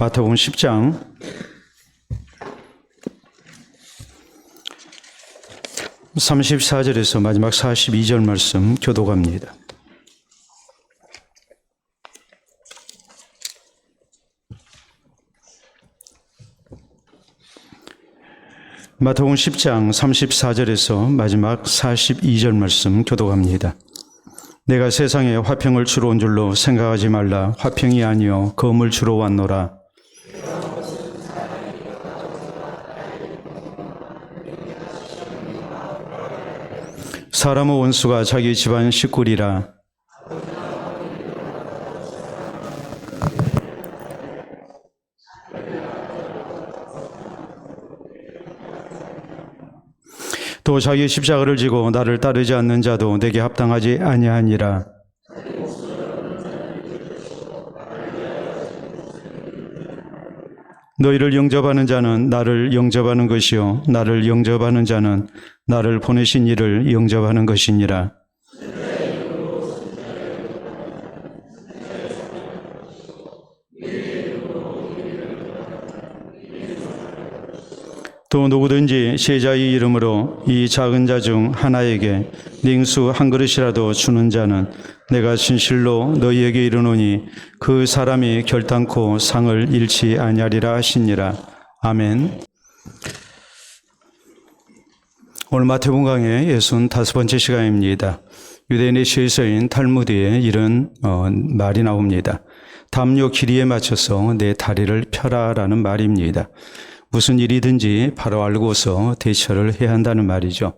마태복음 10장 34절에서 마지막 42절 말씀 교독합니다. 마태복음 10장 34절에서 마지막 42절 말씀 교독합니다. 내가 세상에 화평을 주러 온 줄로 생각하지 말라. 화평이 아니요 검을 주러 왔노라. 사람의 원수가 자기 집안 식구리라. 또 자기 십자가를 지고 나를 따르지 않는 자도 내게 합당하지 아니하니라. 너희를 영접하는 자는 나를 영접하는 것이요 나를 영접하는 자는 나를 보내신 이를 영접하는 것이니라. 또 누구든지 제자의 이름으로 이 작은 자 중 하나에게 닝수 한 그릇이라도 주는 자는 내가 진실로 너희에게 이르노니 그 사람이 결단코 상을 잃지 아니하리라 하시니라. 아멘. 오늘 마태복음 강의 65번째 시간입니다. 유대인의 실서인 탈무드에 이런 말이 나옵니다. 담요 길이에 맞춰서 내 다리를 펴라라는 말입니다. 무슨 일이든지 바로 알고서 대처를 해야 한다는 말이죠.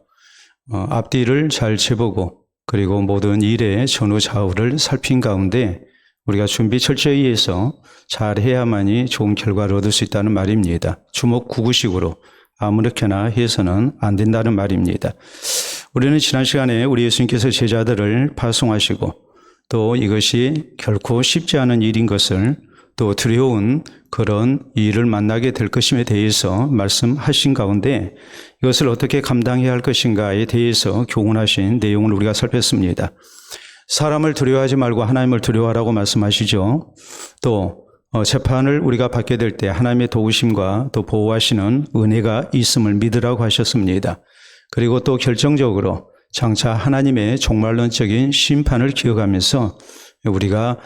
앞뒤를 잘 재보고 그리고 모든 일의 전후 좌우를 살핀 가운데 우리가 준비 철저히 해서 잘 해야만이 좋은 결과를 얻을 수 있다는 말입니다. 주먹구구식으로 아무렇게나 해서는 안 된다는 말입니다. 우리는 지난 시간에 우리 예수님께서 제자들을 파송하시고 또 이것이 결코 쉽지 않은 일인 것을 또 두려운 그런 일을 만나게 될 것임에 대해서 말씀하신 가운데 이것을 어떻게 감당해야 할 것인가에 대해서 교훈하신 내용을 우리가 살폈습니다. 사람을 두려워하지 말고 하나님을 두려워하라고 말씀하시죠. 또 재판을 우리가 받게 될 때 하나님의 도우심과 또 보호하시는 은혜가 있음을 믿으라고 하셨습니다. 그리고 또 결정적으로 장차 하나님의 종말론적인 심판을 기억하면서 우리가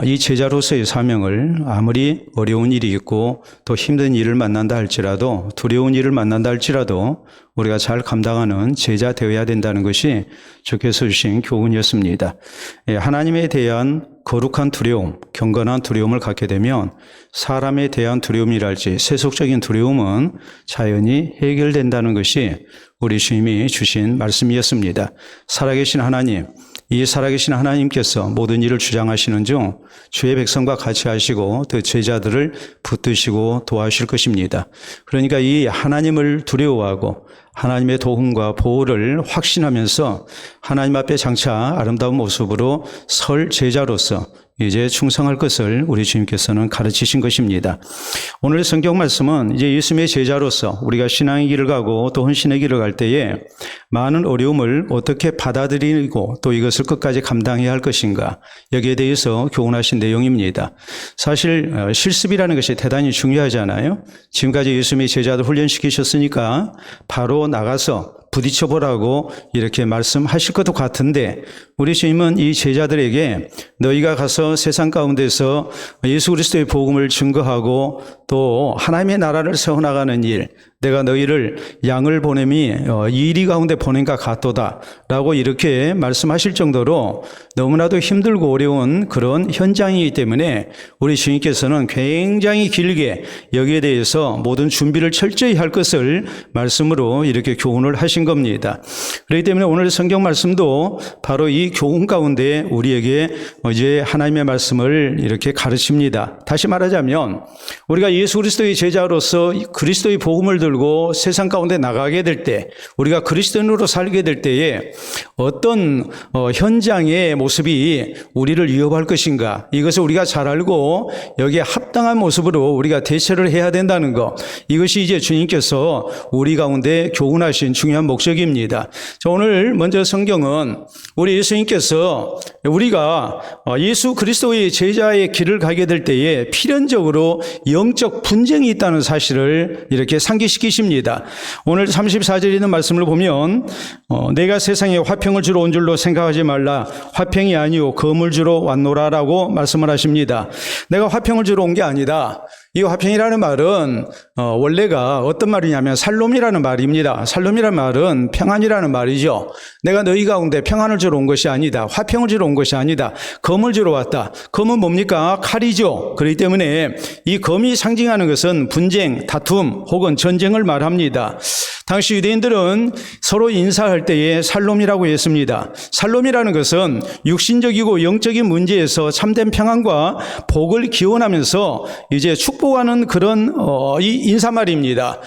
이 제자로서의 사명을 아무리 어려운 일이 있고 또 힘든 일을 만난다 할지라도 두려운 일을 만난다 할지라도 우리가 잘 감당하는 제자 되어야 된다는 것이 주께서 주신 교훈이었습니다. 하나님에 대한 거룩한 두려움, 경건한 두려움을 갖게 되면 사람에 대한 두려움이랄지 세속적인 두려움은 자연히 해결된다는 것이 우리 주님이 주신 말씀이었습니다. 살아계신 하나님, 이 살아계신 하나님께서 모든 일을 주장하시는 중 주의 백성과 같이 하시고 또 제자들을 붙드시고 도와주실 것입니다. 그러니까 이 하나님을 두려워하고 하나님의 도움과 보호를 확신하면서 하나님 앞에 장차 아름다운 모습으로 설 제자로서 이제 충성할 것을 우리 주님께서는 가르치신 것입니다. 오늘 성경 말씀은 이제 예수님의 제자로서 우리가 신앙의 길을 가고 또 헌신의 길을 갈 때에 많은 어려움을 어떻게 받아들이고 또 이것을 끝까지 감당해야 할 것인가 여기에 대해서 교훈하신 내용입니다. 사실 실습이라는 것이 대단히 중요하잖아요. 지금까지 예수님의 제자들 훈련시키셨으니까 바로 나가서 부딪혀보라고 이렇게 말씀하실 것도 같은데 우리 주님은 이 제자들에게 너희가 가서 세상 가운데서 예수 그리스도의 복음을 증거하고 또 하나님의 나라를 세워나가는 일, 내가 너희를 양을 보냄이 이리 가운데 보낸과 같도다 라고 이렇게 말씀하실 정도로 너무나도 힘들고 어려운 그런 현장이기 때문에 우리 주님께서는 굉장히 길게 여기에 대해서 모든 준비를 철저히 할 것을 말씀으로 이렇게 교훈을 하신 겁니다. 그렇기 때문에 오늘 성경 말씀도 바로 이 교훈 가운데 우리에게 이제 하나님의 말씀을 이렇게 가르칩니다. 다시 말하자면 우리가 예수 그리스도의 제자로서 그리스도의 복음을 들고 세상 가운데 나가게 될 때, 우리가 그리스도인으로 살게 될 때에 어떤 현장의 모습이 우리를 위협할 것인가, 이것을 우리가 잘 알고 여기에 합당한 모습으로 우리가 대처를 해야 된다는 것, 이것이 이제 주님께서 우리 가운데 교훈하신 중요한 목적입니다. 자, 오늘 먼저 성경은 우리 예수님께서 우리가 예수 그리스도의 제자의 길을 가게 될 때에 필연적으로 영적 분쟁이 있다는 사실을 이렇게 상기시키십니다. 오늘 34절에 있는 말씀을 보면 내가 세상에 화평을 주러 온 줄로 생각하지 말라. 화평이 아니요 검을 주러 왔노라라고 말씀을 하십니다. 내가 화평을 주러 온 게 아니다. 이 화평이라는 말은 원래가 어떤 말이냐면 살롬이라는 말입니다. 살롬이라는 말은 평안이라는 말이죠. 내가 너희 가운데 평안을 주러 온 것이 아니다. 화평을 주러 온 것이 아니다. 검을 주러 왔다. 검은 뭡니까? 칼이죠. 그렇기 때문에 이 검이 상징하는 것은 분쟁, 다툼 혹은 전쟁을 말합니다. 당시 유대인들은 서로 인사할 때에 살롬이라고 했습니다. 살롬이라는 것은 육신적이고 영적인 문제에서 참된 평안과 복을 기원하면서 이제 축복하는 그런 이 인사말입니다.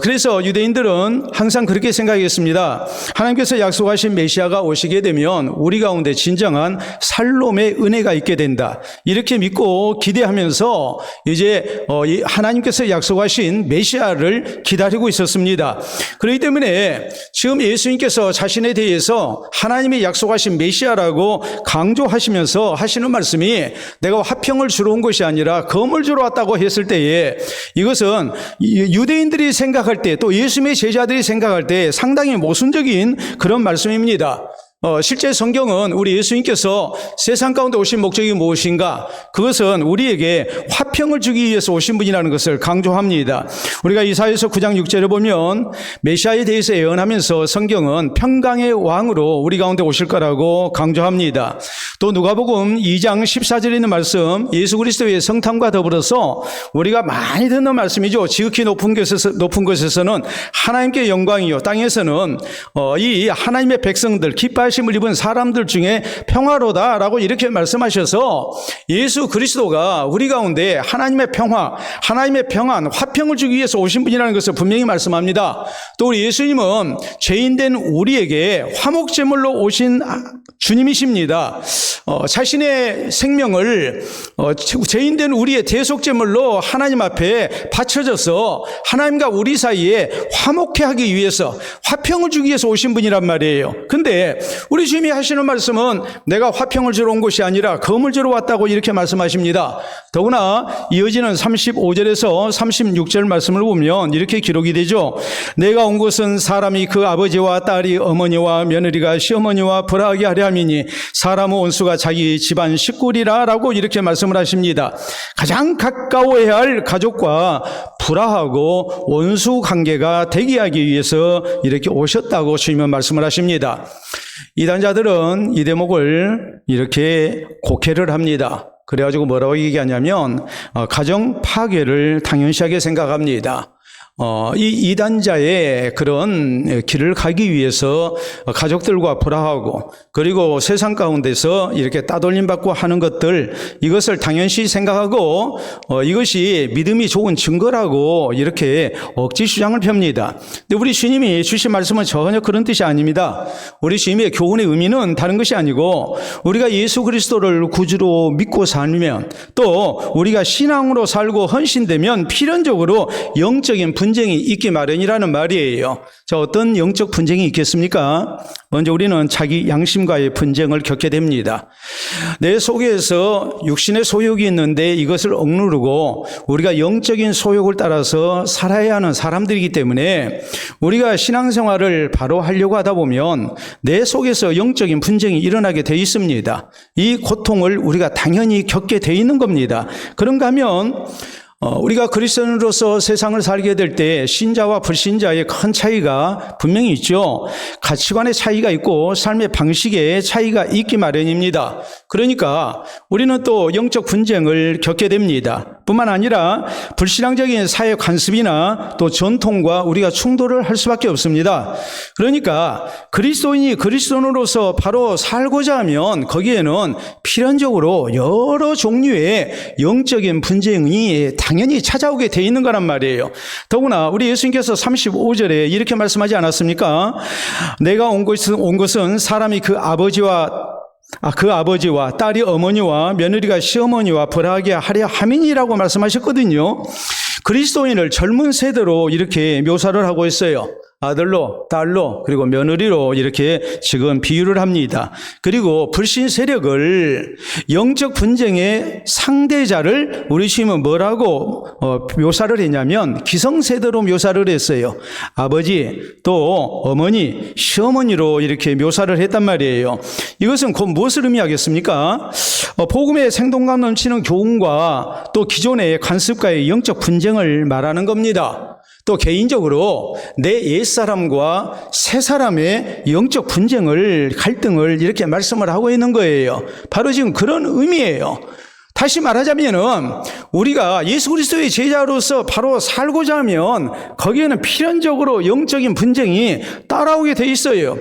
그래서 유대인들은 항상 그렇게 생각했습니다. 하나님께서 약속하신 메시아가 오시게 되면 우리 가운데 진정한 살롬의 은혜가 있게 된다. 이렇게 믿고 기대하면서 이제 하나님께서 약속하신 메시아를 기다리고 있었습니다. 그렇기 때문에 지금 예수님께서 자신에 대해서 하나님이 약속하신 메시아라고 강조하시면서 하시는 말씀이 내가 화평을 주러 온 것이 아니라 검을 주러 왔다고 했을 때에 이것은 유대인들이 생각할 때 또 예수님의 제자들이 생각할 때 상당히 모순적인 그런 말씀입니다. 실제 성경은 우리 예수님께서 세상 가운데 오신 목적이 무엇인가? 그것은 우리에게 화평을 주기 위해서 오신 분이라는 것을 강조합니다. 우리가 이사야서 9장 6절에 보면 메시아에 대해서 예언하면서 성경은 평강의 왕으로 우리 가운데 오실 거라고 강조합니다. 또 누가복음 2장 14절에 있는 말씀, 예수 그리스도의 성탐과 더불어서 우리가 많이 듣는 말씀이죠. 지극히 높은 곳에서는 하나님께 영광이요, 땅에서는 이 하나님의 백성들 기뻐하심을 입은 사람들 중에 평화로다라고 이렇게 말씀하셔서 예수 그리스도가 우리 가운데 하나님의 평화, 하나님의 평안, 화평을 주기 위해서 오신 분이라는 것을 분명히 말씀합니다. 또 우리 예수님은 죄인된 우리에게 화목제물로 오신 주님이십니다. 자신의 생명을 죄인된 우리의 대속제물로 하나님 앞에 바쳐져서 하나님과 우리 사이에 화목해 하기 위해서, 화평을 주기 위해서 오신 분이란 말이에요. 근데 우리 주님이 하시는 말씀은 내가 화평을 주러 온 것이 아니라 검을 주러 왔다고 이렇게 말씀하십니다. 더구나 이어지는 35절에서 36절 말씀을 보면 이렇게 기록이 되죠. 내가 온 것은 사람이 그 아버지와 딸이 어머니와 며느리가 시어머니와 불화하게 하려 함이니 사람의 온수가 자기 집안 식구리라 라고 이렇게 말씀을 하십니다. 가장 가까워야 할 가족과 불화하고 원수 관계가 되게 하기 위해서 이렇게 오셨다고 주님은 말씀을 하십니다. 이단자들은 이 대목을 이렇게 곡해를 합니다. 그래가지고 뭐라고 얘기하냐면 가정 파괴를 당연시하게 생각합니다. 이 이단자의 그런 길을 가기 위해서 가족들과 불화하고 그리고 세상 가운데서 이렇게 따돌림 받고 하는 것들, 이것을 당연시 생각하고 이것이 믿음이 좋은 증거라고 이렇게 억지 주장을 펴니다. 근데 우리 주님이 주신 말씀은 전혀 그런 뜻이 아닙니다. 우리 주님의 교훈의 의미는 다른 것이 아니고 우리가 예수 그리스도를 구주로 믿고 살면 또 우리가 신앙으로 살고 헌신되면 필연적으로 영적인 분쟁이 있기 마련이라는 말이에요. 자, 어떤 영적 분쟁이 있겠습니까? 먼저 우리는 자기 양심과의 분쟁을 겪게 됩니다. 내 속에서 육신의 소욕이 있는데 이것을 억누르고 우리가 영적인 소욕을 따라서 살아야 하는 사람들이기 때문에 우리가 신앙생활을 바로 하려고 하다 보면 내 속에서 영적인 분쟁이 일어나게 돼 있습니다. 이 고통을 우리가 당연히 겪게 돼 있는 겁니다. 그런가 하면 우리가 그리스도인으로서 세상을 살게 될 때 신자와 불신자의 큰 차이가 분명히 있죠. 가치관의 차이가 있고 삶의 방식의 차이가 있기 마련입니다. 그러니까 우리는 또 영적 분쟁을 겪게 됩니다. 뿐만 아니라 불신앙적인 사회 관습이나 또 전통과 우리가 충돌을 할 수밖에 없습니다. 그러니까 그리스도인이 그리스도인으로서 바로 살고자 하면 거기에는 필연적으로 여러 종류의 영적인 분쟁이 당연히 찾아오게 돼 있는 거란 말이에요. 더구나 우리 예수님께서 35절에 이렇게 말씀하지 않았습니까? 내가 온 것은 사람이 그 아버지와 딸이 어머니와 며느리가 시어머니와 벌하게 하려 함이니라고 말씀하셨거든요. 그리스도인을 젊은 세대로 이렇게 묘사를 하고 있어요. 아들로, 딸로, 그리고 며느리로 이렇게 지금 비유를 합니다. 그리고 불신 세력을 영적 분쟁의 상대자를 우리 주님은 뭐라고 묘사를 했냐면 기성세대로 묘사를 했어요. 아버지, 또 어머니, 시어머니로 이렇게 묘사를 했단 말이에요. 이것은 곧 무엇을 의미하겠습니까? 복음의 생동감 넘치는 교훈과 또 기존의 관습과의 영적 분쟁을 말하는 겁니다. 또 개인적으로 내 옛사람과 새사람의 영적 분쟁을, 갈등을 이렇게 말씀을 하고 있는 거예요. 바로 지금 그런 의미예요. 다시 말하자면은 우리가 예수 그리스도의 제자로서 바로 살고자 하면 거기에는 필연적으로 영적인 분쟁이 따라오게 돼 있어요.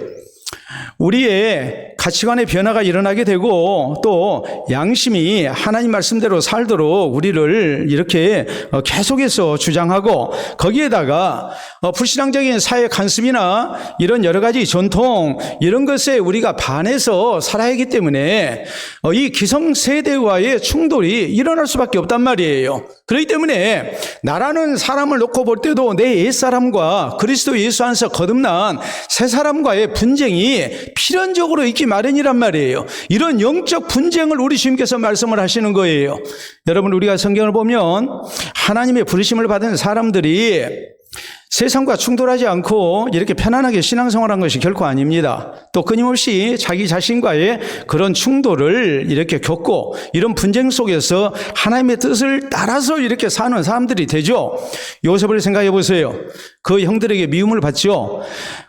우리의 가치관의 변화가 일어나게 되고 또 양심이 하나님 말씀대로 살도록 우리를 이렇게 계속해서 주장하고 거기에다가 불신앙적인 사회 관습이나 이런 여러 가지 전통 이런 것에 우리가 반해서 살아야 하기 때문에 이 기성세대와의 충돌이 일어날 수밖에 없단 말이에요. 그렇기 때문에 나라는 사람을 놓고 볼 때도 내 옛사람과 그리스도 예수 안에서 거듭난 새사람과의 분쟁이 필연적으로 있기 마련이란 말이에요. 이런 영적 분쟁을 우리 주님께서 말씀을 하시는 거예요. 여러분, 우리가 성경을 보면 하나님의 부르심을 받은 사람들이 세상과 충돌하지 않고 이렇게 편안하게 신앙생활한 것이 결코 아닙니다. 또 끊임없이 자기 자신과의 그런 충돌을 이렇게 겪고 이런 분쟁 속에서 하나님의 뜻을 따라서 이렇게 사는 사람들이 되죠. 요셉을 생각해 보세요. 그 형들에게 미움을 받죠.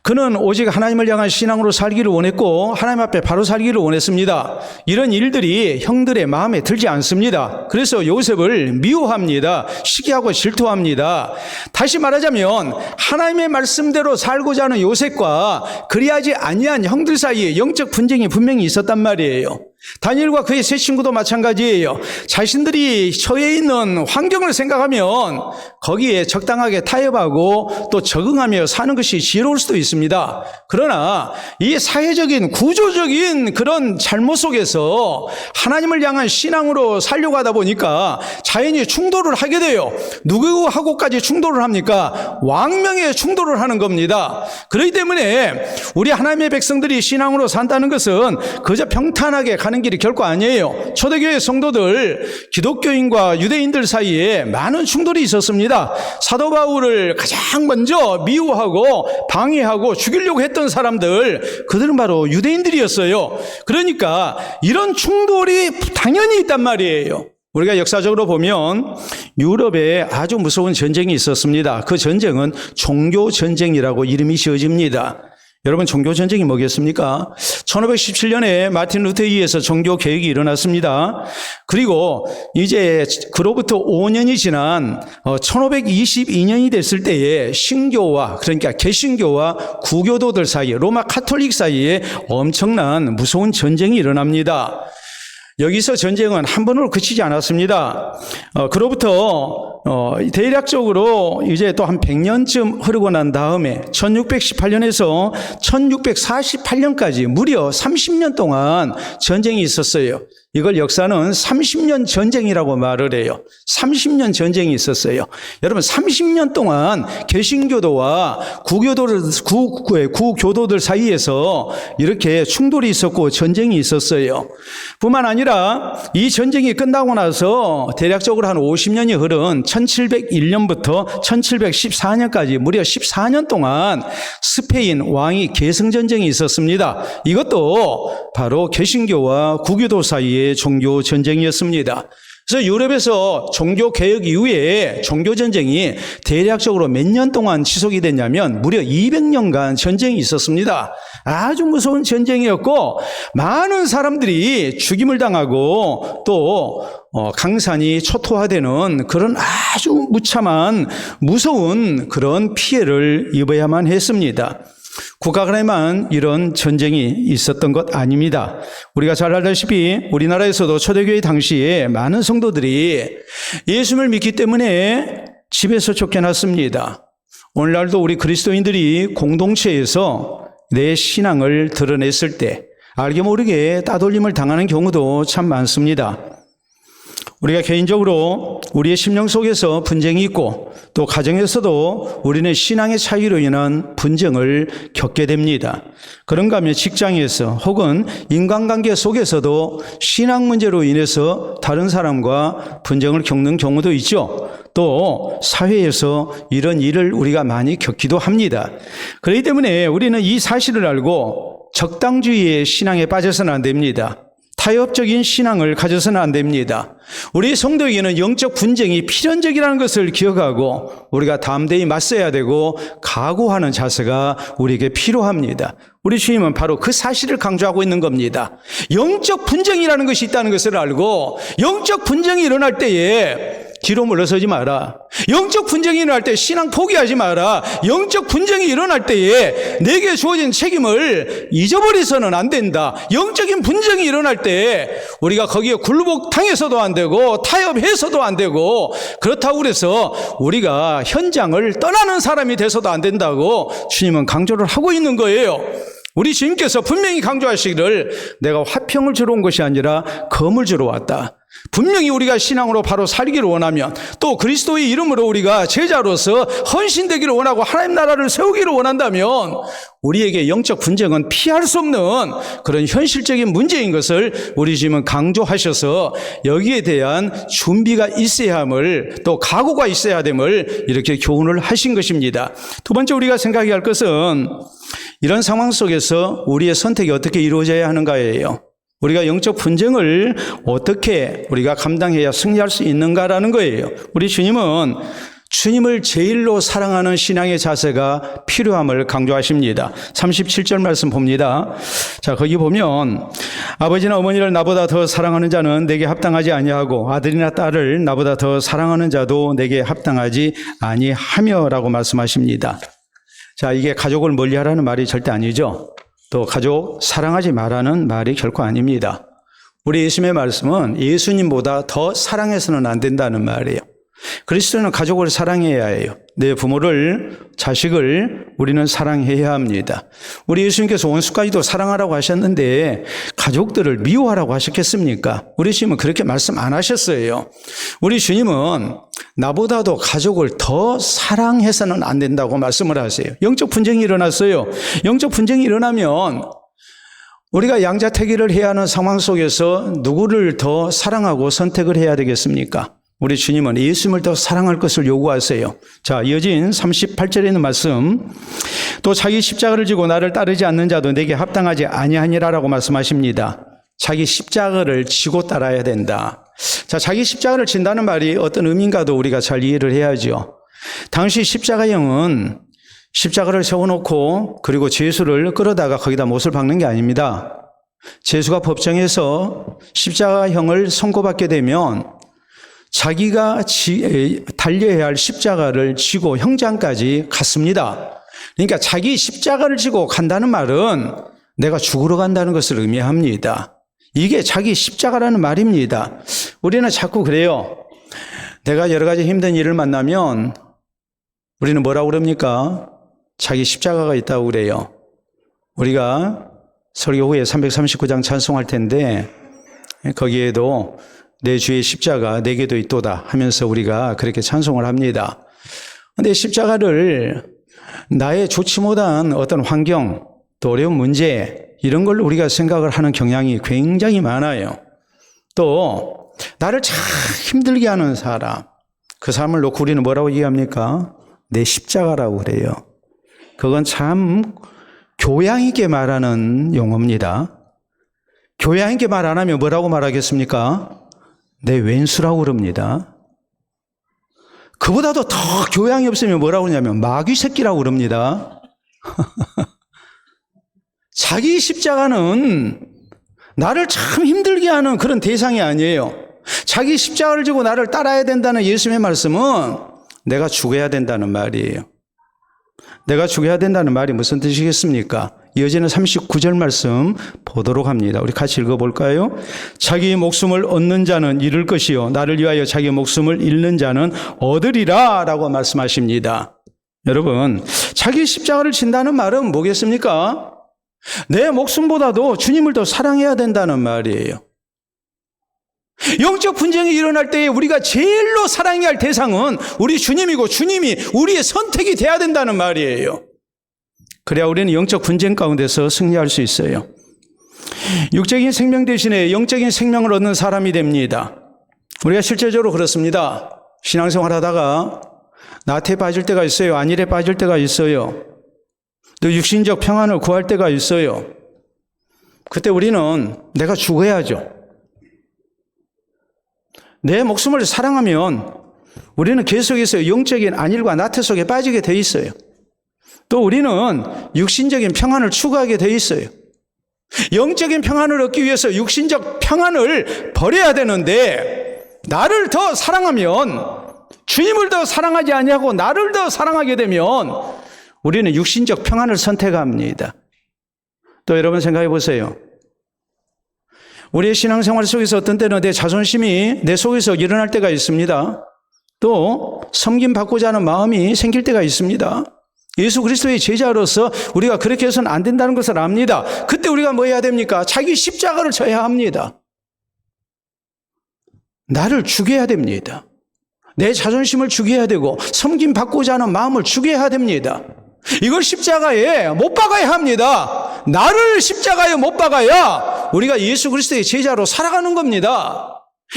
그는 오직 하나님을 향한 신앙으로 살기를 원했고 하나님 앞에 바로 살기를 원했습니다. 이런 일들이 형들의 마음에 들지 않습니다. 그래서 요셉을 미워합니다. 시기하고 질투합니다. 다시 말하자면 하나님의 말씀대로 살고자 하는 요셉과 그리하지 아니한 형들 사이에 영적 분쟁이 분명히 있었단 말이에요. 다니엘과 그의 세 친구도 마찬가지예요. 자신들이 처해 있는 환경을 생각하면 거기에 적당하게 타협하고 또 적응하며 사는 것이 지혜로울 수도 있습니다. 그러나 이 사회적인 구조적인 그런 잘못 속에서 하나님을 향한 신앙으로 살려고 하다 보니까 자연히 충돌을 하게 돼요. 누구하고까지 충돌을 합니까? 왕명의 충돌을 하는 겁니다. 그렇기 때문에 우리 하나님의 백성들이 신앙으로 산다는 것은 그저 평탄하게 가는 길이 결코 아니에요. 초대교회 성도들, 기독교인과 유대인들 사이에 많은 충돌이 있었습니다. 사도 바울을 가장 먼저 미워하고 방해하고 죽이려고 했던 사람들, 그들은 바로 유대인들이었어요. 그러니까 이런 충돌이 당연히 있단 말이에요. 우리가 역사적으로 보면 유럽에 아주 무서운 전쟁이 있었습니다. 그 전쟁은 종교전쟁이라고 이름이 지어집니다. 여러분, 종교전쟁이 뭐겠습니까? 1517년에 마틴 루터에 의해서 종교개혁이 일어났습니다. 그리고 이제 그로부터 5년이 지난 1522년이 됐을 때에 신교와, 그러니까 개신교와 구교도들 사이에, 로마 카톨릭 사이에 엄청난 무서운 전쟁이 일어납니다. 여기서 전쟁은 한 번으로 그치지 않았습니다. 그로부터 대략적으로 이제 또 한 100년쯤 흐르고 난 다음에 1618년에서 1648년까지 무려 30년 동안 전쟁이 있었어요. 이걸 역사는 30년 전쟁이라고 말을 해요. 30년 전쟁이 있었어요. 여러분, 30년 동안 개신교도와 구교도들 사이에서 이렇게 충돌이 있었고 전쟁이 있었어요. 뿐만 아니라 이 전쟁이 끝나고 나서 대략적으로 한 50년이 흐른 1701년부터 1714년까지 무려 14년 동안 스페인 왕위 계승전쟁이 있었습니다. 이것도 바로 개신교와 구교도 사이의 종교 전쟁이었습니다. 그래서 유럽에서 종교개혁 이후에 종교전쟁이 대략적으로 몇 년 동안 지속이 됐냐면 무려 200년간 전쟁이 있었습니다. 아주 무서운 전쟁이었고 많은 사람들이 죽임을 당하고 또 강산이 초토화되는 그런 아주 무참한 무서운 그런 피해를 입어야만 했습니다. 국가 간에만 이런 전쟁이 있었던 것 아닙니다. 우리가 잘 알다시피 우리나라에서도 초대교회 당시에 많은 성도들이 예수님을 믿기 때문에 집에서 쫓겨났습니다. 오늘날도 우리 그리스도인들이 공동체에서 내 신앙을 드러냈을 때 알게 모르게 따돌림을 당하는 경우도 참 많습니다. 우리가 개인적으로 우리의 심령 속에서 분쟁이 있고 또 가정에서도 우리는 신앙의 차이로 인한 분쟁을 겪게 됩니다. 그런가 하면 직장에서 혹은 인간관계 속에서도 신앙 문제로 인해서 다른 사람과 분쟁을 겪는 경우도 있죠. 또 사회에서 이런 일을 우리가 많이 겪기도 합니다. 그렇기 때문에 우리는 이 사실을 알고 적당주의의 신앙에 빠져서는 안 됩니다. 타협적인 신앙을 가져서는 안 됩니다. 우리 성도에게는 영적 분쟁이 필연적이라는 것을 기억하고 우리가 담대히 맞서야 되고 각오하는 자세가 우리에게 필요합니다. 우리 주님은 바로 그 사실을 강조하고 있는 겁니다. 영적 분쟁이라는 것이 있다는 것을 알고 영적 분쟁이 일어날 때에 뒤로 물러서지 마라. 영적 분쟁이 일어날 때 신앙 포기하지 마라. 영적 분쟁이 일어날 때에 내게 주어진 책임을 잊어버려서는 안 된다. 영적인 분쟁이 일어날 때 우리가 거기에 굴복당해서도 안 되고 타협해서도 안 되고 그렇다고 그래서 우리가 현장을 떠나는 사람이 돼서도 안 된다고 주님은 강조를 하고 있는 거예요. 우리 주님께서 분명히 강조하시기를 내가 화평을 주러 온 것이 아니라 검을 주러 왔다. 분명히 우리가 신앙으로 바로 살기를 원하면 또 그리스도의 이름으로 우리가 제자로서 헌신되기를 원하고 하나님 나라를 세우기를 원한다면 우리에게 영적 분쟁은 피할 수 없는 그런 현실적인 문제인 것을 우리 주님은 강조하셔서 여기에 대한 준비가 있어야 함을 또 각오가 있어야 됨을 이렇게 교훈을 하신 것입니다. 두 번째 우리가 생각해야 할 것은 이런 상황 속에서 우리의 선택이 어떻게 이루어져야 하는가예요. 우리가 영적 분쟁을 어떻게 우리가 감당해야 승리할 수 있는가라는 거예요. 우리 주님은 주님을 제일로 사랑하는 신앙의 자세가 필요함을 강조하십니다. 37절 말씀 봅니다. 자, 거기 보면 아버지나 어머니를 나보다 더 사랑하는 자는 내게 합당하지 아니하고 아들이나 딸을 나보다 더 사랑하는 자도 내게 합당하지 아니하며라고 말씀하십니다. 자, 이게 가족을 멀리하라는 말이 절대 아니죠. 또 가족 사랑하지 말라는 말이 결코 아닙니다. 우리 예수님의 말씀은 예수님보다 더 사랑해서는 안 된다는 말이에요. 그리스도는 가족을 사랑해야 해요. 내 부모를, 자식을 우리는 사랑해야 합니다. 우리 예수님께서 원수까지도 사랑하라고 하셨는데 가족들을 미워하라고 하셨겠습니까? 우리 주님은 그렇게 말씀 안 하셨어요. 우리 주님은 나보다도 가족을 더 사랑해서는 안 된다고 말씀을 하세요. 영적 분쟁이 일어났어요. 영적 분쟁이 일어나면 우리가 양자택일을 해야 하는 상황 속에서 누구를 더 사랑하고 선택을 해야 되겠습니까? 우리 주님은 예수님을 더 사랑할 것을 요구하세요. 자, 이어진 38절에 있는 말씀. 또 자기 십자가를 지고 나를 따르지 않는 자도 내게 합당하지 아니하니라라고 말씀하십니다. 자기 십자가를 지고 따라야 된다. 자, 자기 십자가를 진다는 말이 어떤 의미인가도 우리가 잘 이해를 해야죠. 당시 십자가형은 십자가를 세워놓고 그리고 죄수를 끌어다가 거기다 못을 박는 게 아닙니다. 죄수가 법정에서 십자가형을 선고받게 되면 자기가 달려야 할 십자가를 지고 형장까지 갔습니다. 그러니까 자기 십자가를 지고 간다는 말은 내가 죽으러 간다는 것을 의미합니다. 이게 자기 십자가라는 말입니다. 우리는 자꾸 그래요. 내가 여러 가지 힘든 일을 만나면 우리는 뭐라고 그럽니까? 자기 십자가가 있다고 그래요. 우리가 설교 후에 339장 찬송할 텐데 거기에도 내 주의 십자가 내게도 있도다 하면서 우리가 그렇게 찬송을 합니다. 그런데 십자가를 나의 좋지 못한 어떤 환경 또 어려운 문제 이런 걸 우리가 생각을 하는 경향이 굉장히 많아요. 또 나를 참 힘들게 하는 사람 그 사람을 놓고 우리는 뭐라고 얘기합니까? 내 십자가라고 그래요. 그건 참 교양 있게 말하는 용어입니다. 교양 있게 말 안 하면 뭐라고 말하겠습니까? 내 왼수라고 그럽니다. 그보다도 더 교양이 없으면 뭐라고 그러냐면 마귀 새끼라고 그럽니다. 자기 십자가는 나를 참 힘들게 하는 그런 대상이 아니에요. 자기 십자가를 지고 나를 따라야 된다는 예수님의 말씀은 내가 죽어야 된다는 말이에요. 내가 죽어야 된다는 말이 무슨 뜻이겠습니까? 이어지는 39절 말씀 보도록 합니다. 우리 같이 읽어볼까요? 자기 목숨을 얻는 자는 잃을 것이요 나를 위하여 자기 목숨을 잃는 자는 얻으리라 라고 말씀하십니다. 여러분, 자기 십자가를 진다는 말은 뭐겠습니까? 내 목숨보다도 주님을 더 사랑해야 된다는 말이에요. 영적 분쟁이 일어날 때 우리가 제일로 사랑해야 할 대상은 우리 주님이고 주님이 우리의 선택이 돼야 된다는 말이에요. 그래야 우리는 영적 분쟁 가운데서 승리할 수 있어요. 육적인 생명 대신에 영적인 생명을 얻는 사람이 됩니다. 우리가 실제적으로 그렇습니다. 신앙생활 하다가 나태에 빠질 때가 있어요. 안일에 빠질 때가 있어요. 또 육신적 평안을 구할 때가 있어요. 그때 우리는 내가 죽어야죠. 내 목숨을 사랑하면 우리는 계속해서 영적인 안일과 나태 속에 빠지게 돼 있어요. 또 우리는 육신적인 평안을 추구하게 돼 있어요. 영적인 평안을 얻기 위해서 육신적 평안을 버려야 되는데 나를 더 사랑하면 주님을 더 사랑하지 아니하고 나를 더 사랑하게 되면 우리는 육신적 평안을 선택합니다. 또 여러분 생각해 보세요. 우리의 신앙생활 속에서 어떤 때는 내 자존심이 내 속에서 일어날 때가 있습니다. 또 섬김받고자 하는 마음이 생길 때가 있습니다. 예수 그리스도의 제자로서 우리가 그렇게 해서는 안 된다는 것을 압니다. 그때 우리가 뭐 해야 됩니까? 자기 십자가를 져야 합니다. 나를 죽여야 됩니다. 내 자존심을 죽여야 되고 섬김받고자 하는 마음을 죽여야 됩니다. 이걸 십자가에 못 박아야 합니다. 나를 십자가에 못 박아야 우리가 예수 그리스도의 제자로 살아가는 겁니다.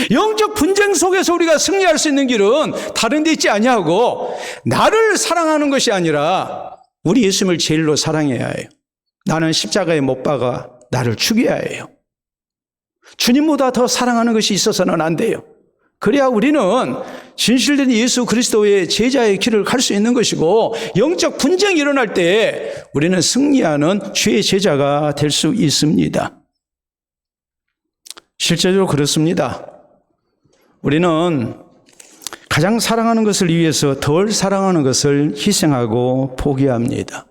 영적 분쟁 속에서 우리가 승리할 수 있는 길은 다른 데 있지 아니하고 나를 사랑하는 것이 아니라 우리 예수님을 제일로 사랑해야 해요. 나는 십자가에 못 박아 나를 죽여야 해요. 주님보다 더 사랑하는 것이 있어서는 안 돼요. 그래야 우리는 진실된 예수 그리스도의 제자의 길을 갈 수 있는 것이고 영적 분쟁이 일어날 때 우리는 승리하는 주의 제자가 될 수 있습니다. 실제적으로 그렇습니다. 우리는 가장 사랑하는 것을 위해서 덜 사랑하는 것을 희생하고 포기합니다.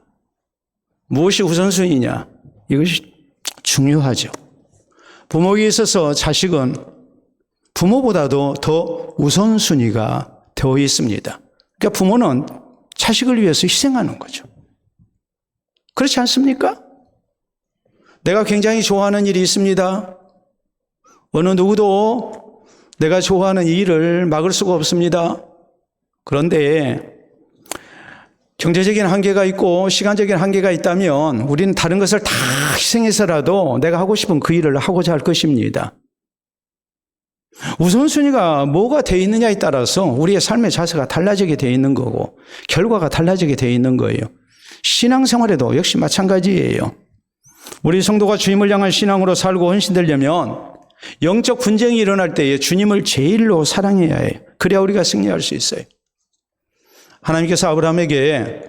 무엇이 우선순위냐? 이것이 중요하죠. 부모에게 있어서 자식은 부모보다도 더 우선순위가 되어 있습니다. 그러니까 부모는 자식을 위해서 희생하는 거죠. 그렇지 않습니까? 내가 굉장히 좋아하는 일이 있습니다. 어느 누구도 내가 좋아하는 이 일을 막을 수가 없습니다. 그런데 경제적인 한계가 있고 시간적인 한계가 있다면 우리는 다른 것을 다 희생해서라도 내가 하고 싶은 그 일을 하고자 할 것입니다. 우선순위가 뭐가 되어 있느냐에 따라서 우리의 삶의 자세가 달라지게 되어 있는 거고 결과가 달라지게 되어 있는 거예요. 신앙생활에도 역시 마찬가지예요. 우리 성도가 주님을 향한 신앙으로 살고 헌신되려면 영적 분쟁이 일어날 때에 주님을 제일로 사랑해야 해요. 그래야 우리가 승리할 수 있어요. 하나님께서 아브라함에게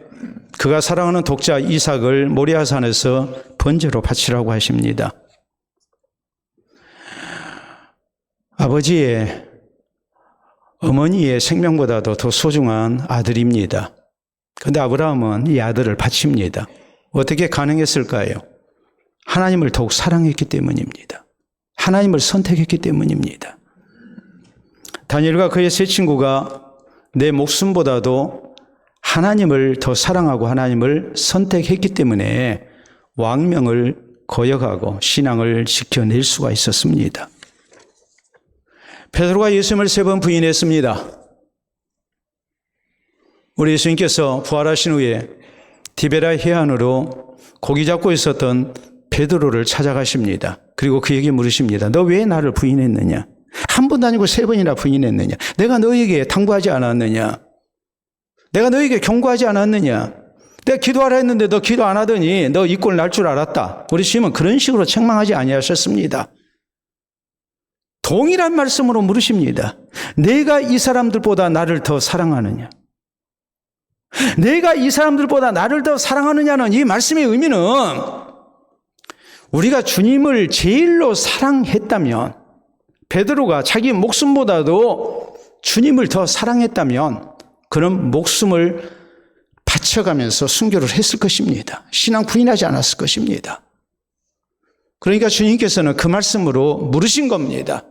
그가 사랑하는 독자 이삭을 모리아산에서 번제로 바치라고 하십니다. 아버지의 어머니의 생명보다도 더 소중한 아들입니다. 그런데 아브라함은 이 아들을 바칩니다. 어떻게 가능했을까요? 하나님을 더욱 사랑했기 때문입니다. 하나님을 선택했기 때문입니다. 다니엘과 그의 세 친구가 내 목숨보다도 하나님을 더 사랑하고 하나님을 선택했기 때문에 왕명을 거역하고 신앙을 지켜낼 수가 있었습니다. 베드로가 예수님을 3번 부인했습니다. 우리 예수님께서 부활하신 후에 디베라 해안으로 고기 잡고 있었던 베드로를 찾아가십니다. 그리고 그에게 물으십니다. 너 왜 나를 부인했느냐? 한 번도 아니고 3번이나 부인했느냐? 내가 너에게 당부하지 않았느냐? 내가 너에게 경고하지 않았느냐? 내가 기도하라 했는데 너 기도 안 하더니 너 이 꼴 날 줄 알았다. 우리 주님은 그런 식으로 책망하지 아니하셨습니다. 동일한 말씀으로 물으십니다. 내가 이 사람들보다 나를 더 사랑하느냐? 내가 이 사람들보다 나를 더 사랑하느냐는 이 말씀의 의미는 우리가 주님을 제일로 사랑했다면, 베드로가 자기 목숨보다도 주님을 더 사랑했다면 그런 목숨을 바쳐가면서 순교를 했을 것입니다. 신앙 부인하지 않았을 것입니다. 그러니까 주님께서는 그 말씀으로 물으신 겁니다.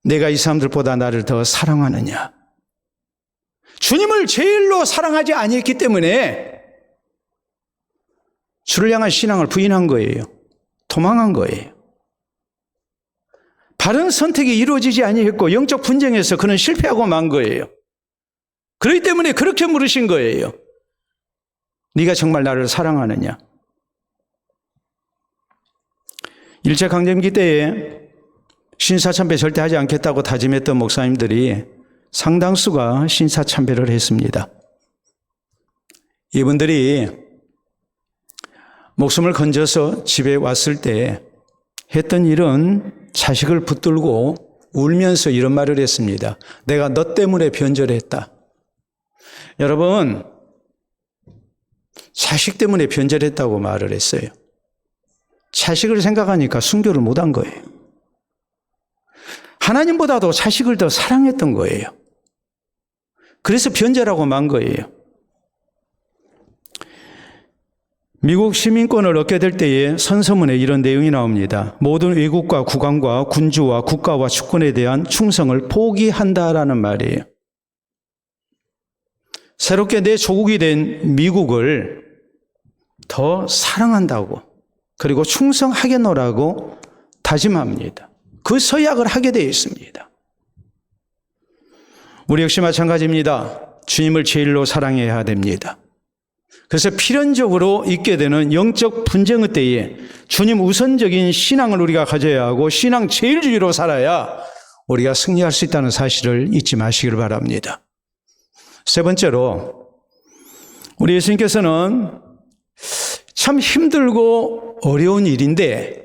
내가 이 사람들보다 나를 더 사랑하느냐? 주님을 제일로 사랑하지 아니했기 때문에 주를 향한 신앙을 부인한 거예요. 도망한 거예요. 바른 선택이 이루어지지 아니했고 영적 분쟁에서 그는 실패하고 만 거예요. 그렇기 때문에 그렇게 물으신 거예요. 네가 정말 나를 사랑하느냐? 일제강점기 때에 신사참배 절대 하지 않겠다고 다짐했던 목사님들이 상당수가 신사참배를 했습니다. 이분들이 목숨을 건져서 집에 왔을 때 했던 일은 자식을 붙들고 울면서 이런 말을 했습니다. 내가 너 때문에 변절했다. 여러분, 자식 때문에 변절했다고 말을 했어요. 자식을 생각하니까 순교를 못한 거예요. 하나님보다도 자식을 더 사랑했던 거예요. 그래서 변절하고 만 거예요. 미국 시민권을 얻게 될 때에 선서문에 이런 내용이 나옵니다. 모든 외국과 국왕과 군주와 국가와 주권에 대한 충성을 포기한다라는 말이에요. 새롭게 내 조국이 된 미국을 더 사랑한다고, 그리고 충성하겠노라고 다짐합니다. 그 서약을 하게 되어 있습니다. 우리 역시 마찬가지입니다. 주님을 제일로 사랑해야 됩니다. 그래서 필연적으로 있게 되는 영적 분쟁의 때에 주님 우선적인 신앙을 우리가 가져야 하고 신앙 제일주의로 살아야 우리가 승리할 수 있다는 사실을 잊지 마시길 바랍니다. 세 번째로, 우리 예수님께서는 참 힘들고 어려운 일인데,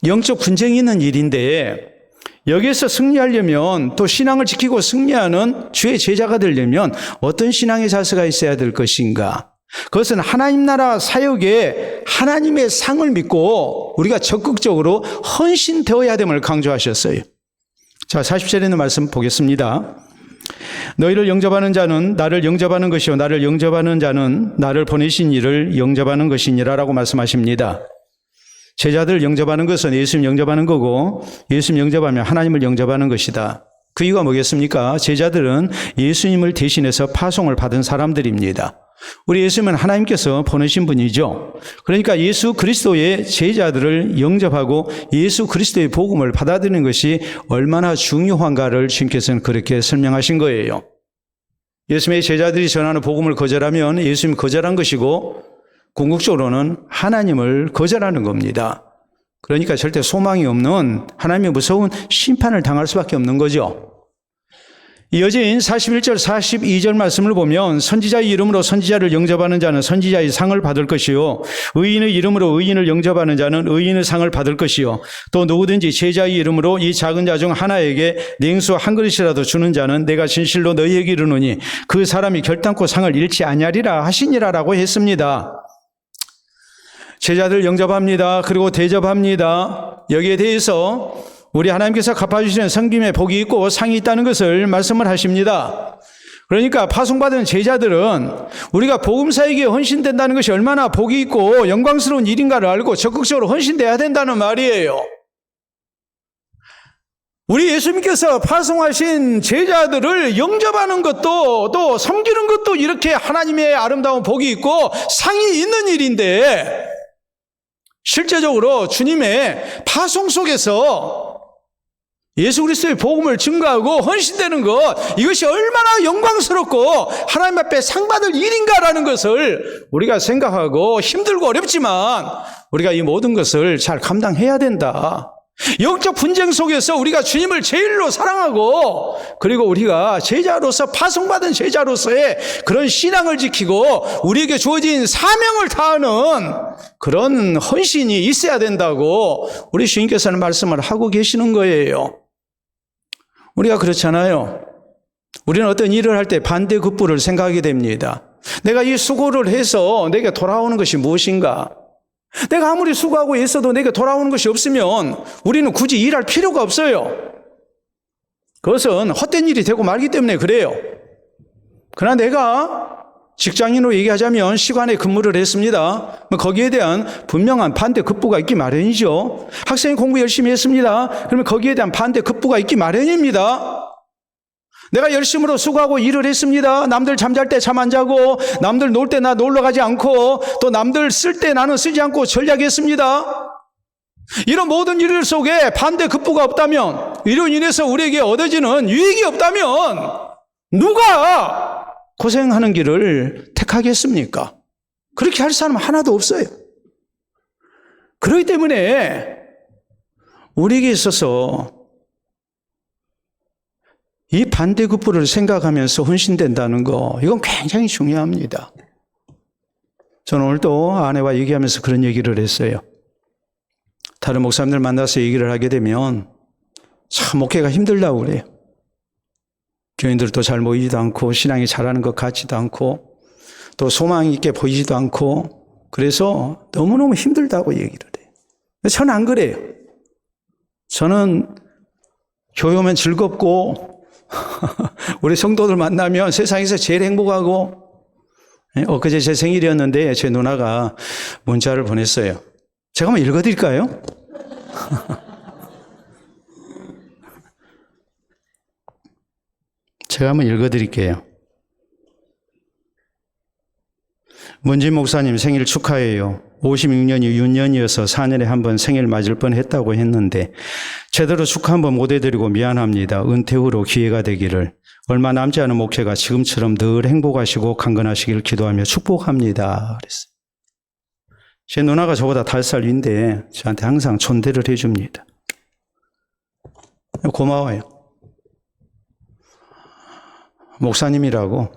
영적 분쟁이 있는 일인데, 여기에서 승리하려면, 또 신앙을 지키고 승리하는 주의 제자가 되려면 어떤 신앙의 자세가 있어야 될 것인가? 그것은 하나님 나라 사역에 하나님의 상을 믿고 우리가 적극적으로 헌신되어야 됨을 강조하셨어요. 자, 40절에 있는 말씀 보겠습니다. 너희를 영접하는 자는 나를 영접하는 것이요 나를 영접하는 자는 나를 보내신 이를 영접하는 것이니라라고 말씀하십니다. 제자들 영접하는 것은 예수님 영접하는 거고, 예수님 영접하면 하나님을 영접하는 것이다. 그 이유가 뭐겠습니까? 제자들은 예수님을 대신해서 파송을 받은 사람들입니다. 우리 예수님은 하나님께서 보내신 분이죠. 그러니까 예수 그리스도의 제자들을 영접하고 예수 그리스도의 복음을 받아들이는 것이 얼마나 중요한가를 주님께서는 그렇게 설명하신 거예요. 예수님의 제자들이 전하는 복음을 거절하면 예수님 거절한 것이고, 궁극적으로는 하나님을 거절하는 겁니다. 그러니까 절대 소망이 없는, 하나님의 무서운 심판을 당할 수밖에 없는 거죠. 이어진 41절 42절 말씀을 보면 선지자의 이름으로 선지자를 영접하는 자는 선지자의 상을 받을 것이요 의인의 이름으로 의인을 영접하는 자는 의인의 상을 받을 것이요 또 누구든지 제자의 이름으로 이 작은 자 중 하나에게 냉수 한 그릇이라도 주는 자는 내가 진실로 너희에게 이르노니 그 사람이 결단코 상을 잃지 아니하리라 하시니라라고 했습니다. 제자들 영접합니다. 그리고 대접합니다. 여기에 대해서 우리 하나님께서 갚아주시는 성김에 복이 있고 상이 있다는 것을 말씀을 하십니다. 그러니까 파송받은 제자들은 우리가 복음사에게 헌신된다는 것이 얼마나 복이 있고 영광스러운 일인가를 알고 적극적으로 헌신돼야 된다는 말이에요. 우리 예수님께서 파송하신 제자들을 영접하는 것도 또 섬기는 것도 이렇게 하나님의 아름다운 복이 있고 상이 있는 일인데, 실제적으로 주님의 파송 속에서 예수 그리스도의 복음을 증거하고 헌신되는 것, 이것이 얼마나 영광스럽고 하나님 앞에 상 받을 일인가라는 것을 우리가 생각하고 힘들고 어렵지만 우리가 이 모든 것을 잘 감당해야 된다. 영적 분쟁 속에서 우리가 주님을 제일로 사랑하고, 그리고 우리가 제자로서 파송받은 제자로서의 그런 신앙을 지키고 우리에게 주어진 사명을 다하는 그런 헌신이 있어야 된다고 우리 주님께서는 말씀을 하고 계시는 거예요. 우리가 그렇잖아요. 우리는 어떤 일을 할 때 반대급부를 생각하게 됩니다. 내가 이 수고를 해서 내게 돌아오는 것이 무엇인가? 내가 아무리 수고하고 애써도 내게 돌아오는 것이 없으면 우리는 굳이 일할 필요가 없어요. 그것은 헛된 일이 되고 말기 때문에 그래요. 그러나 내가 직장인으로 얘기하자면 시간에 근무를 했습니다. 거기에 대한 분명한 반대 급부가 있기 마련이죠. 학생이 공부 열심히 했습니다. 그러면 거기에 대한 반대 급부가 있기 마련입니다. 내가 열심으로 수고하고 일을 했습니다. 남들 잠잘 때 잠 안 자고, 남들 놀 때 나 놀러 가지 않고, 또 남들 쓸 때 나는 쓰지 않고 전략했습니다. 이런 모든 일 속에 반대 급부가 없다면, 이로 인해서 우리에게 얻어지는 유익이 없다면 누가 고생하는 길을 택하겠습니까? 그렇게 할 사람 하나도 없어요. 그렇기 때문에 우리에게 있어서 이 반대급부를 생각하면서 헌신된다는 거, 이건 굉장히 중요합니다. 저는 오늘도 아내와 얘기하면서 그런 얘기를 했어요. 다른 목사님들 만나서 얘기를 하게 되면 참 목회가 힘들다고 그래요. 교인들도 잘 모이지도 않고 신앙이 자라는 것 같지도 않고 또 소망 있게 보이지도 않고 그래서 너무너무 힘들다고 얘기를 해요. 저는 안 그래요. 저는 교회 오면 즐겁고 우리 성도들 만나면 세상에서 제일 행복하고, 엊그제 제 생일이었는데 제 누나가 문자를 보냈어요. 제가 한번 읽어드릴까요? 제가 한번 읽어드릴게요. 문진 목사님 생일 축하해요. 56년이 윤년이어서 4년에 한 번 생일 맞을 뻔했다고 했는데 제대로 축하 한번 못 해드리고 미안합니다. 은퇴 후로 기회가 되기를. 얼마 남지 않은 목회가 지금처럼 늘 행복하시고 강건하시길 기도하며 축복합니다. 그랬어요. 제 누나가 저보다 5살 위인데 저한테 항상 존대를 해줍니다. 고마워요. 목사님이라고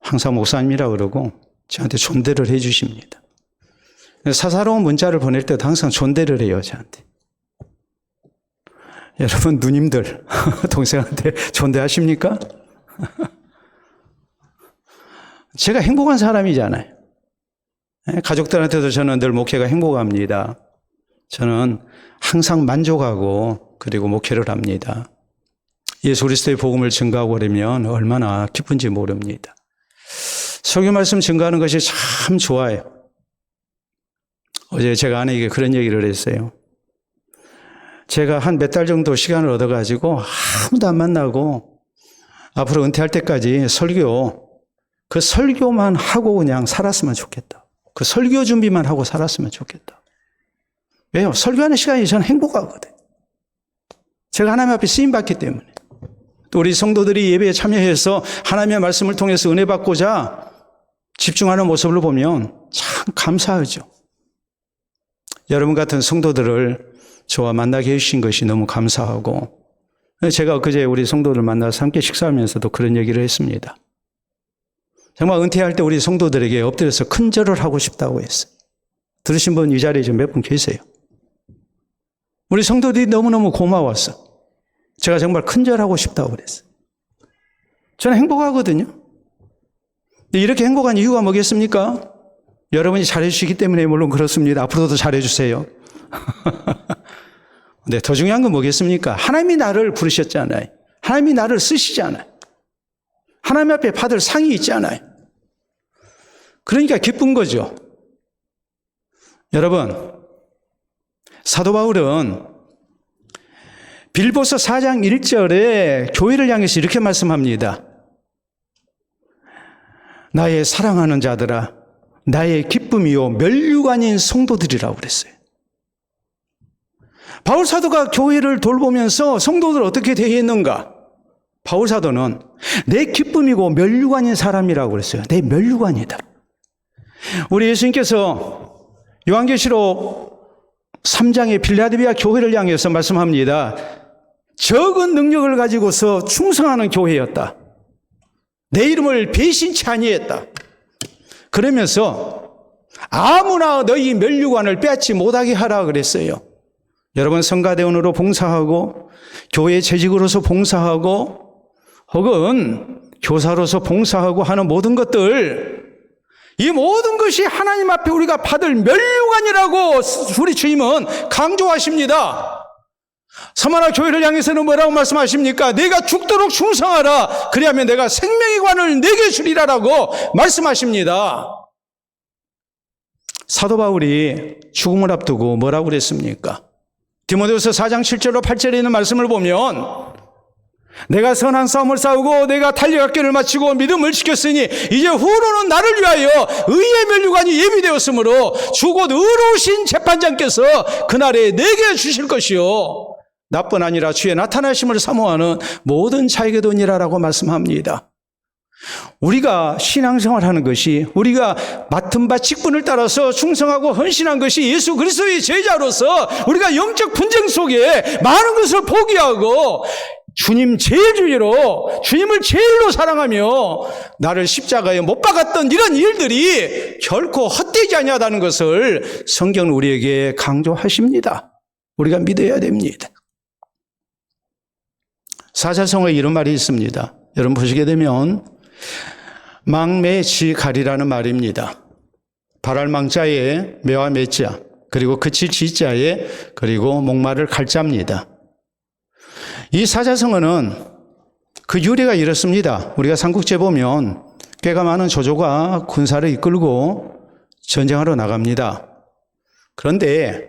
항상 목사님이라고 그러고 저한테 존대를 해주십니다. 사사로운 문자를 보낼 때도 항상 존대를 해요, 저한테. 여러분, 누님들, 동생한테 존대하십니까? 제가 행복한 사람이잖아요. 가족들한테도 저는 늘 목회가 행복합니다. 저는 항상 만족하고 그리고 목회를 합니다. 예수 그리스도의 복음을 증거하고 그러면 얼마나 기쁜지 모릅니다. 설교 말씀 증거하는 것이 참 좋아요. 어제 제가 아내에게 그런 얘기를 했어요. 제가 한 몇 달 정도 시간을 얻어가지고 아무도 안 만나고 앞으로 은퇴할 때까지 그 설교만 하고 그냥 살았으면 좋겠다. 그 설교 준비만 하고 살았으면 좋겠다. 왜요? 설교하는 시간이 저는 행복하거든요. 제가 하나님 앞에 쓰임받기 때문에. 또 우리 성도들이 예배에 참여해서 하나님의 말씀을 통해서 은혜 받고자 집중하는 모습을 보면 참 감사하죠. 여러분 같은 성도들을 저와 만나게 해주신 것이 너무 감사하고, 제가 엊그제 우리 성도들 만나서 함께 식사하면서도 그런 얘기를 했습니다. 정말 은퇴할 때 우리 성도들에게 엎드려서 큰절을 하고 싶다고 했어요. 들으신 분 이 자리에 좀 몇 분 계세요. 우리 성도들이 너무너무 고마웠어. 제가 정말 큰절하고 싶다고 그랬어요. 저는 행복하거든요. 이렇게 행복한 이유가 뭐겠습니까? 여러분이 잘해주시기 때문에 물론 그렇습니다. 앞으로도 잘해주세요. 네, 더 중요한 건 뭐겠습니까? 하나님이 나를 부르셨잖아요. 하나님이 나를 쓰시잖아요. 하나님 앞에 받을 상이 있잖아요. 그러니까 기쁜 거죠. 여러분, 사도 바울은 빌보서 4장 1절에 교회를 향해서 이렇게 말씀합니다. 나의 사랑하는 자들아, 나의 기쁨이요 멸류관인 성도들이라고 그랬어요. 바울 사도가 교회를 돌보면서 성도들 어떻게 대했는가? 바울 사도는 내 기쁨이고 멸류관인 사람이라고 그랬어요. 내 멸류관이다. 우리 예수님께서 요한계시록 3장의 빌라델비아 교회를 향해서 말씀합니다. 적은 능력을 가지고서 충성하는 교회였다. 내 이름을 배신치 아니했다. 그러면서 아무나 너희 멸류관을 빼앗지 못하게 하라 그랬어요. 여러분, 성가대원으로 봉사하고 교회 재직으로서 봉사하고 혹은 교사로서 봉사하고 하는 모든 것들 이 모든 것이 하나님 앞에 우리가 받을 면류관이라고 우리 주님은 강조하십니다. 사마나 교회를 향해서는 뭐라고 말씀하십니까? 내가 죽도록 충성하라. 그리하면 내가 생명의 관을 내게 주리라라고 말씀하십니다. 사도 바울이 죽음을 앞두고 뭐라고 그랬습니까? 디모데후서 4장 7절로 8절에 있는 말씀을 보면 내가 선한 싸움을 싸우고 내가 달려갈 마치고 믿음을 지켰으니 이제 후로는 나를 위하여 의의 면류관이 예비되었으므로 주곧 의로우신 재판장께서 그날에 내게 주실 것이요 나뿐 아니라 주의 나타나심을 사모하는 모든 자에게도 니라라고 말씀합니다. 우리가 신앙생활하는 것이 우리가 맡은 바 직분을 따라서 충성하고 헌신한 것이 예수 그리스도의 제자로서 우리가 영적 분쟁 속에 많은 것을 포기하고 주님 제일주의로 주님을 제일로 사랑하며 나를 십자가에 못 박았던 이런 일들이 결코 헛되지 아니하다는 것을 성경은 우리에게 강조하십니다. 우리가 믿어야 됩니다. 사자성어에 이런 말이 있습니다. 여러분 보시게 되면 망매지가리라는 말입니다. 발알망자에 매와 매자 그리고 그칠 지자에 그리고 목마를 갈자입니다. 이 사자성어는 그 유래가 이렇습니다. 우리가 삼국지에 보면 꽤가 많은 조조가 군사를 이끌고 전쟁하러 나갑니다. 그런데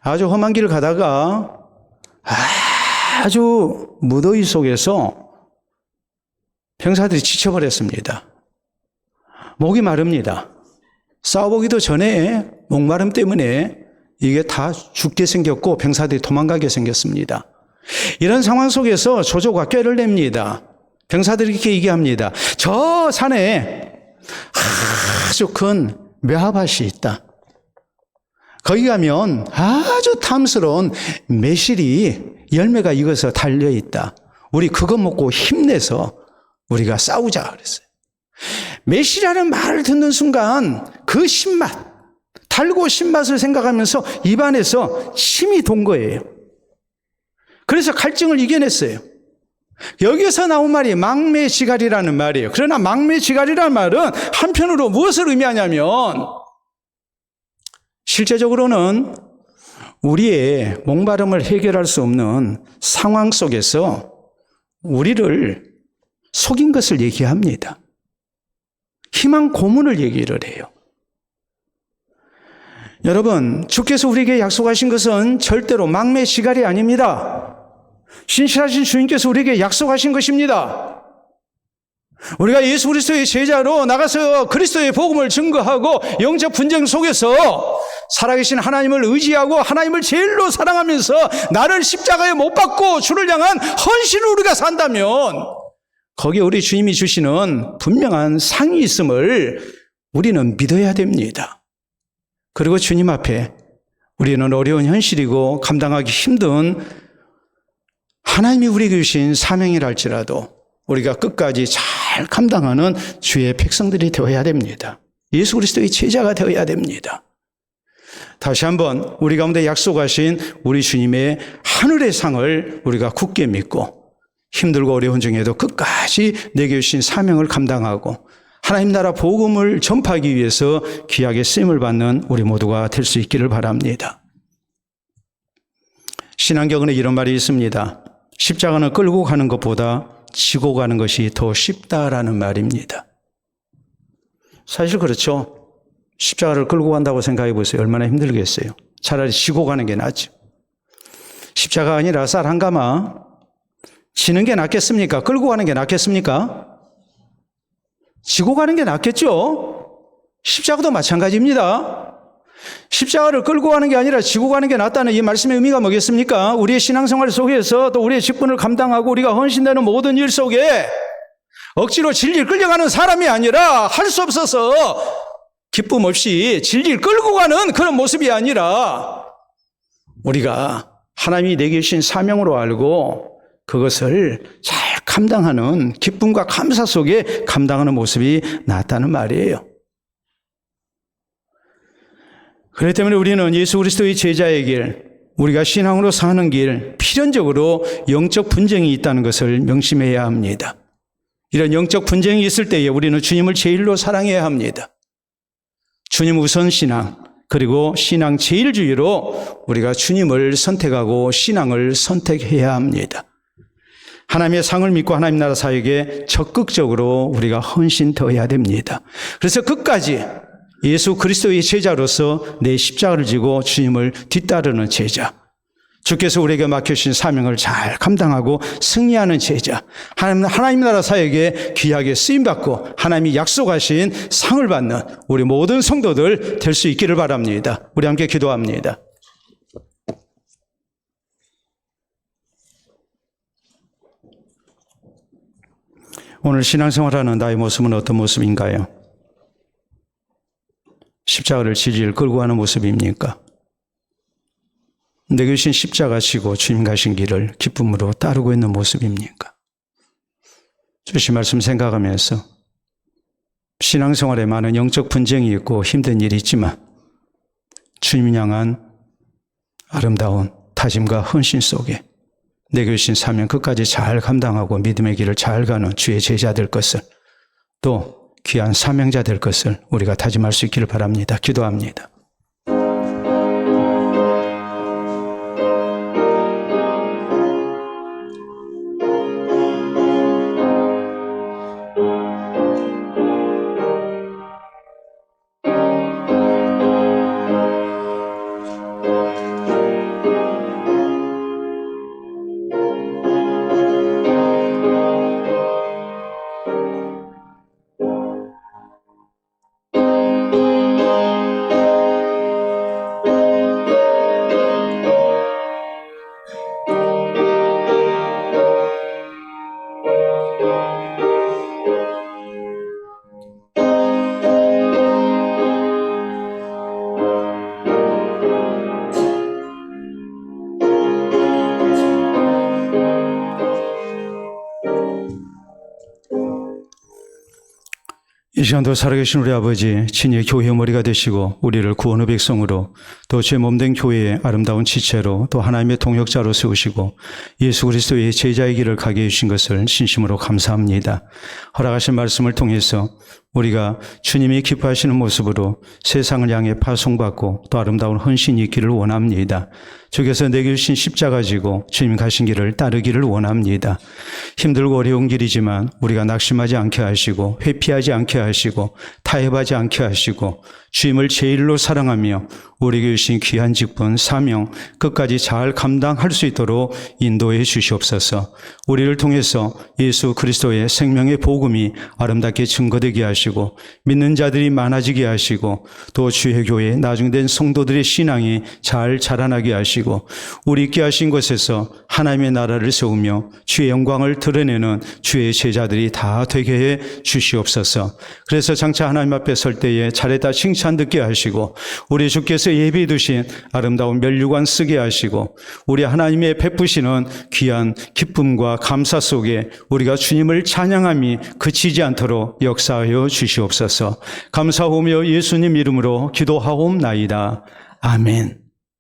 아주 험한 길을 가다가 아주 무더위 속에서 병사들이 지쳐버렸습니다. 목이 마릅니다. 싸워보기도 전에 목마름 때문에 이게 다 죽게 생겼고 병사들이 도망가게 생겼습니다. 이런 상황 속에서 조조가 꾀를 냅니다. 병사들이 이렇게 얘기합니다. 저 산에 아주 큰 매화밭이 있다. 거기 가면 아주 탐스러운 매실이 열매가 익어서 달려있다. 우리 그거 먹고 힘내서 우리가 싸우자 그랬어요. 매실이라는 말을 듣는 순간 그 신맛, 달고 신맛을 생각하면서 입안에서 침이 돈 거예요. 그래서 갈증을 이겨냈어요. 여기서 나온 말이 망매지갈이라는 말이에요. 그러나 망매지갈이라는 말은 한편으로 무엇을 의미하냐면 실제적으로는 우리의 목마름을 해결할 수 없는 상황 속에서 우리를 속인 것을 얘기합니다. 희망 고문을 얘기를 해요. 여러분, 주께서 우리에게 약속하신 것은 절대로 망매지갈이 아닙니다. 신실하신 주님께서 우리에게 약속하신 것입니다. 우리가 예수 그리스도의 제자로 나가서 그리스도의 복음을 증거하고 영적 분쟁 속에서 살아계신 하나님을 의지하고 하나님을 제일로 사랑하면서 나를 십자가에 못 박고 주를 향한 헌신을 우리가 산다면 거기에 우리 주님이 주시는 분명한 상이 있음을 우리는 믿어야 됩니다. 그리고 주님 앞에 우리는 어려운 현실이고 감당하기 힘든 하나님이 우리에게 주신 사명이랄지라도 우리가 끝까지 잘 감당하는 주의 백성들이 되어야 됩니다. 예수 그리스도의 제자가 되어야 됩니다. 다시 한번 우리 가운데 약속하신 우리 주님의 하늘의 상을 우리가 굳게 믿고 힘들고 어려운 중에도 끝까지 내게 주신 사명을 감당하고 하나님 나라 복음을 전파하기 위해서 귀하게 쓰임을 받는 우리 모두가 될 수 있기를 바랍니다. 신앙경은에 이런 말이 있습니다. 십자가는 끌고 가는 것보다 지고 가는 것이 더 쉽다라는 말입니다. 사실 그렇죠. 십자가를 끌고 간다고 생각해 보세요. 얼마나 힘들겠어요. 차라리 지고 가는 게 낫죠. 십자가 아니라 쌀 한 가마 지는 게 낫겠습니까? 끌고 가는 게 낫겠습니까? 지고 가는 게 낫겠죠. 십자가도 마찬가지입니다. 십자가를 끌고 가는 게 아니라 지고 가는 게 낫다는 이 말씀의 의미가 뭐겠습니까? 우리의 신앙생활 속에서 또 우리의 직분을 감당하고 우리가 헌신되는 모든 일 속에 억지로 질질 끌려가는 사람이 아니라 할 수 없어서 기쁨 없이 질질 끌고 가는 그런 모습이 아니라 우리가 하나님이 내게 주신 사명으로 알고 그것을 잘 감당하는 기쁨과 감사 속에 감당하는 모습이 낫다는 말이에요. 그렇기 때문에 우리는 예수 그리스도의 제자의 길, 우리가 신앙으로 사는 길, 필연적으로 영적 분쟁이 있다는 것을 명심해야 합니다. 이런 영적 분쟁이 있을 때에 우리는 주님을 제일로 사랑해야 합니다. 주님 우선 신앙, 그리고 신앙 제일주의로 우리가 주님을 선택하고 신앙을 선택해야 합니다. 하나님의 상을 믿고 하나님 나라 사역에 적극적으로 우리가 헌신되어야 됩니다. 그래서 끝까지 예수 그리스도의 제자로서 내 십자가를 지고 주님을 뒤따르는 제자, 주께서 우리에게 맡겨주신 사명을 잘 감당하고 승리하는 제자, 하나님 나라 사역에 귀하게 쓰임받고 하나님이 약속하신 상을 받는 우리 모든 성도들 될 수 있기를 바랍니다. 우리 함께 기도합니다. 오늘 신앙생활하는 나의 모습은 어떤 모습인가요? 십자가를 질질 끌고 가는 모습입니까? 내게 주신 십자가 지고 주님 가신 길을 기쁨으로 따르고 있는 모습입니까? 주신 말씀 생각하면서 신앙생활에 많은 영적 분쟁이 있고 힘든 일이 있지만 주님 향한 아름다운 다짐과 헌신 속에 내게 주신 사명 끝까지 잘 감당하고 믿음의 길을 잘 가는 주의 제자 될 것을, 또 귀한 사명자 될 것을 우리가 다짐할 수 있기를 바랍니다. 기도합니다. 이 시간도 살아계신 우리 아버지, 친히 교회의 머리가 되시고 우리를 구원의 백성으로, 또 제 몸된 교회의 아름다운 지체로, 또 하나님의 동역자로 세우시고 예수 그리스도의 제자의 길을 가게 해주신 것을 진심으로 감사합니다. 허락하신 말씀을 통해서 우리가 주님이 기뻐하시는 모습으로 세상을 향해 파송받고 또 아름다운 헌신이 있기를 원합니다. 주께서 내게 주신 십자가 지고 주님 가신 길을 따르기를 원합니다. 힘들고 어려운 길이지만 우리가 낙심하지 않게 하시고 회피하지 않게 하시고 타협하지 않게 하시고 주님을 제일로 사랑하며 우리에게 주신 귀한 직분, 사명 끝까지 잘 감당할 수 있도록 인도해 주시옵소서. 우리를 통해서 예수 그리스도의 생명의 복음이 아름답게 증거되게 하시고 믿는 자들이 많아지게 하시고 또 주의 교회 나중된 성도들의 신앙이 잘 자라나게 하시고 우리 있게 하신 곳에서 하나님의 나라를 세우며 주의 영광을 드러내는 주의 제자들이 다 되게 해 주시옵소서. 그래서 장차 하나님 앞에 설 때에 잘했다 칭찬 듣게 하시고 우리 주께서 예비해 두신 아름다운 면류관 쓰게 하시고 우리 하나님의 베푸시는 귀한 기쁨과 감사 속에 우리가 주님을 찬양함이 그치지 않도록 역사하여 주시옵소서. 감사하며 예수님 이름으로 기도하옵나이다. 아멘.